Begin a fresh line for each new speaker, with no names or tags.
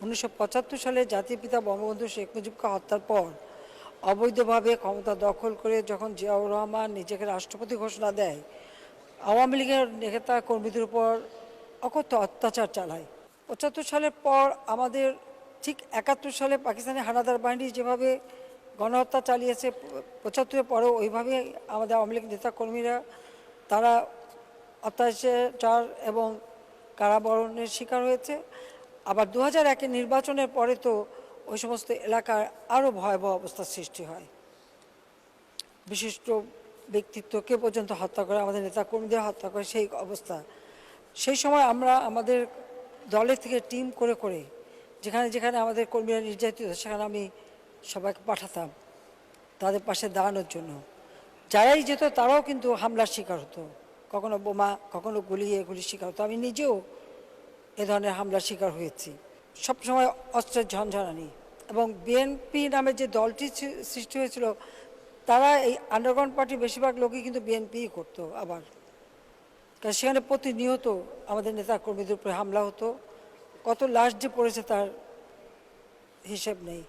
1975 সালে জাতির পিতা বঙ্গবন্ধু শেখ মুজিবকে হত্যার পর অবৈধভাবে ক্ষমতা দখল করে যখন জিয়াউর রহমান নিজেকে রাষ্ট্রপতি ঘোষণা দেয়, আওয়ামী লীগের নেতা কর্মীদের উপর অকথ্য অত্যাচার চালায়। 75 সালের পর আমাদের ঠিক 71 সালে পাকিস্তানি হানাদার বাহিনী যেভাবে গণহত্যা চালিয়েছে, 75-এর পরেও ওইভাবে আমাদের আওয়ামী লীগ নেতা কর্মীরা তারা অত্যাচার এবং কারাবরণের শিকার হয়েছে। আবার 2001-এর নির্বাচনের পরে তো ওই সমস্ত এলাকায় আরও ভয়াবহ অবস্থার সৃষ্টি হয়। বিশিষ্ট ব্যক্তিত্বকে পর্যন্ত হত্যা করে, আমাদের নেতা কর্মীদের হত্যা করে সেই অবস্থা। সেই সময় আমরা আমাদের দলের থেকে টিম করে করে যেখানে যেখানে আমাদের কর্মীরা নির্যাতিত, সেখানে আমি সবাইকে পাঠাতাম তাদের পাশে দাঁড়ানোর জন্য। যারাই যেত তারাও কিন্তু হামলার শিকার হতো, কখনো বোমা, কখনো গুলির শিকার হতো। আমি নিজেও এ ধরনের হামলার শিকার হয়েছি। সবসময় অস্ত্রের ঝনঝনানি। এবং বিএনপি নামে যে দলটি সৃষ্টি হয়েছিল, তারা এই আন্ডারগ্রাউন্ড পার্টির বেশিরভাগ লোকই কিন্তু বিএনপিই করতো। আবার কারণ সেখানে প্রতিনিয়ত আমাদের নেতা কর্মীদের উপরে হামলা হতো। কত লাশ যে পড়েছে তার হিসেব নেই।